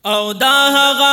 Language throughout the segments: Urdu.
او دا هغه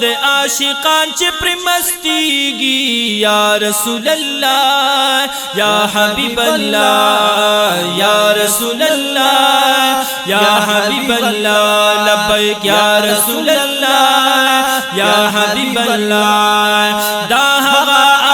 د عاشقان چې پر مستیږي یا رسول الله یا حبیب الله یا رسول الله یا حبیب الله لبیک یا رسول الله یا حبیب الله دا هغه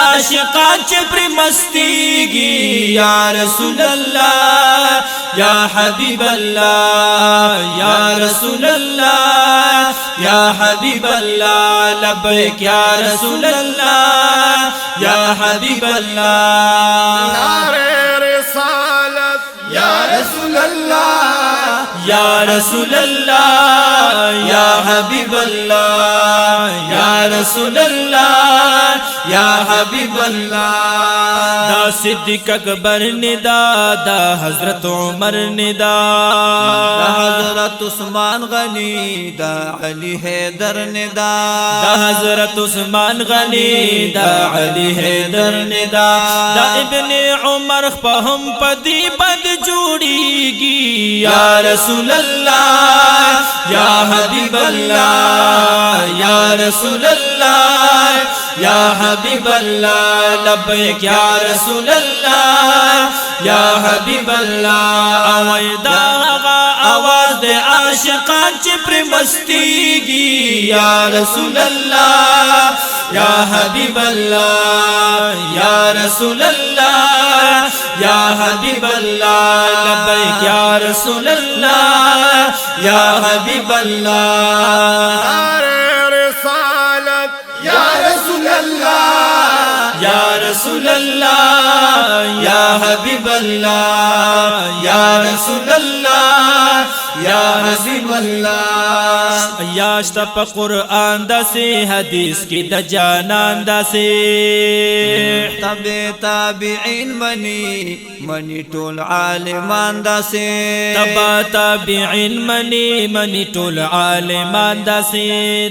عاشقان چې پر مستیږي یا رسول الله یا حبیب الله یا رسول الله یا حبیب الله لبیک یا رسول الله یا حبیب الله نعرہ رسالت یا رسول اللہ یا رسول الله یا حبیب الله یا رسول الله یا حبیب الله دا صدیق اکبر ندا دا حضرت عمر ندا دا حضرت عثمان غنی دا علی حیدر ندا دا حضرت عثمان غنی دا علی حیدر ندا دا ابن عمر فهم پدی بد جوڑیگی یا رسول اللہ یا حبیب اللہ یا رسول اللہ یا حبیب اللہ لبیک یا رسول اللہ یا حبیب اللہ اویدا آواز دے عاشقان چې پر مستیږي یا رسول الله یا حبیب الله یا رسول الله یا حبیب الله لبیک یا رسول الله یا حبیب الله نعرہ رسالت یا رسول اللہ یا رسول اللہ یا حبیب اللہ یا رسول اللہ یا حبیب اللہ یاشتا پا قرآن دا سے حدیث کی دا جانان دا سے تب تابعین منی طول عالمان دا سے تبا تابعین منی طول عالمان دا سے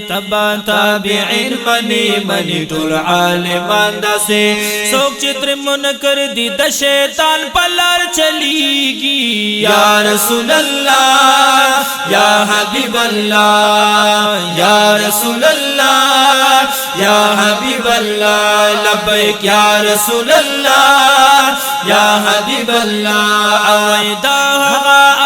تبا تابعین منی طول عالمان دا سے سوک چتر منکر دی دا شیطان پلار چلیگی یا رسول اللہ یا حبیب اللہ یا رسول اللہ یا حبیب اللہ لبیک یا رسول اللہ یا حبیب اللہ اویدا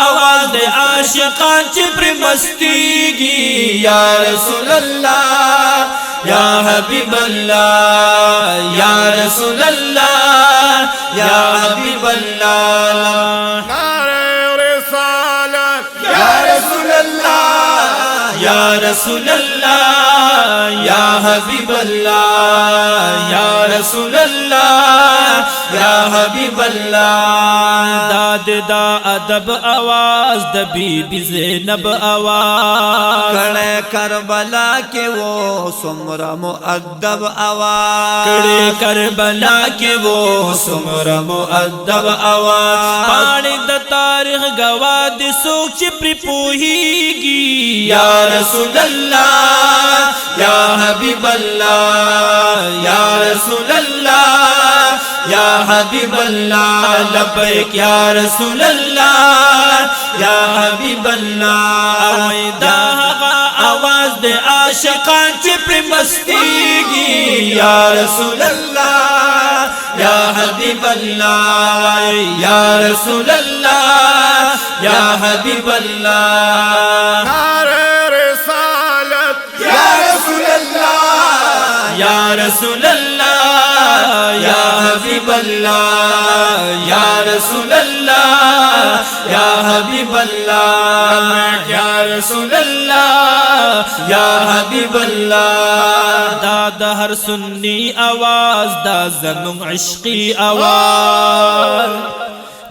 آواز دے عاشقان چې پر مستیږي یا رسول اللہ یا حبیب اللہ یا رسول اللہ یا حبیب اللہ نعرہ رسالت یا رسول اللہ یا رسول اللہ یا حبیب اللہ یا رسول اللہ یا حبیب اللہ داد دا ادب آواز دا بی بی زینب آواز کڑے کربلا کے وہ سمرا مؤدب آواز کڑے کربلا کے وہ سمرا مؤدب آواز پانی دا تاریخ گواہ دی سوک چپری پوہیگی یا رسول اللہ یا حبیب اللہ یا رسول اللہ یا حبیب اللہ لبیک یا رسول اللہ یا حبیب اللہ اویدا آواز دے عاشقان چې پر مستیږي یا رسول اللہ یا حبیب اللہ یا رسول اللہ یا حبیب اللہ نعرہ رسالت یا رسول اللہ یا رسول اللہ یا حبیب اللہ یا رسول اللہ یا حبیب اللہ یا رسول اللہ یا حبیب اللہ دا دا ہر سنی آواز دا زمون عشقی آواز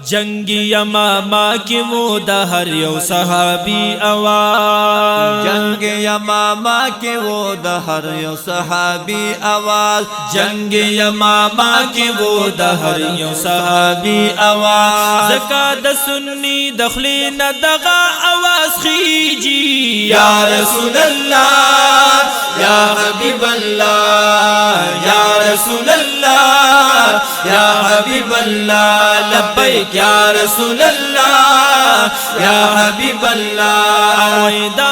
جنگی یماما کی وہ دا ہر یو صحابی آواز جنگ یماما کے وہ دا ہر یو صحابی آواز جنگ یماما کی وہ دا ہر یو صحابی آواز زکا دا سنی دخلی ندغا آواز خیجی یا رسول اللہ یا حبیب اللہ یا رسول اللہ یا حبیب اللہ لبیک یا رسول اللہ یا حبیب اللہ ویدا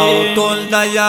او تول دیا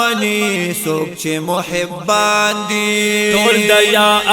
منی سوک چه محبان دی ټول دیا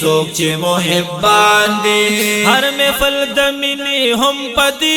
سوک چې محبان دي هر محفل د مینې هم پدی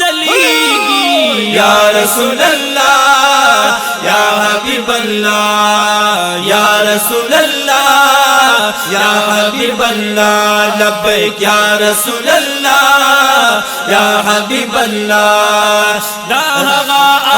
جلیږي یا رسول الله یا حبیب الله یا رسول الله یا حبیب الله لبیک یا رسول الله یا حبیب الله دا هغه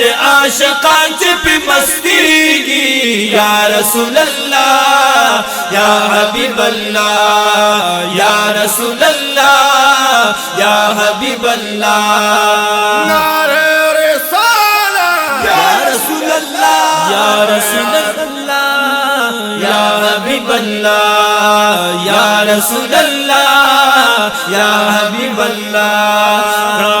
د عاشقان چې په مستیږي یا رسول الله یا حبیب الله یا رسول الله یا حبیب الله نعرہ رسالت یا رسول الله یا رسول الله یا حبیب الله یا رسول الله یا حبیب الله را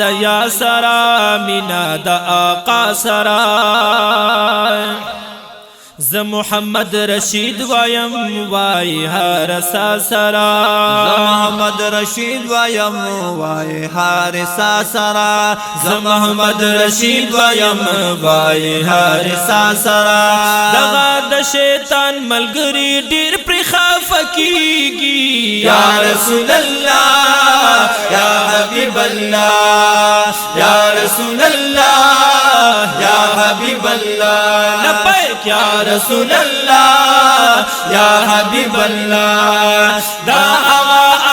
د یا سرا مینا د آقا سرا ز محمد رشید وایم وای هر ساسرا محمد رشید وایم وای حارسا سرا ز محمد رشید وایم وای هر ساسرا دغه د شیطان ملګری ډیر پر خافکیږي یا رسول الله یا حبیب الله یا رسول الله یا حبیب الله لبیک یا رسول الله یا حبیب الله دا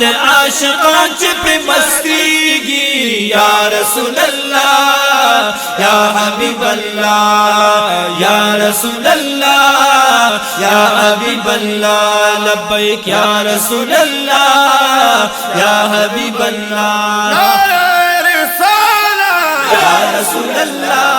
د عاشقان چې په مستیږي یا رسول الله یا حبیب الله یا رسول الله یا حبیب الله لبیک یا رسول الله یا حبیب الله نعرہ رسالت یا رسول الله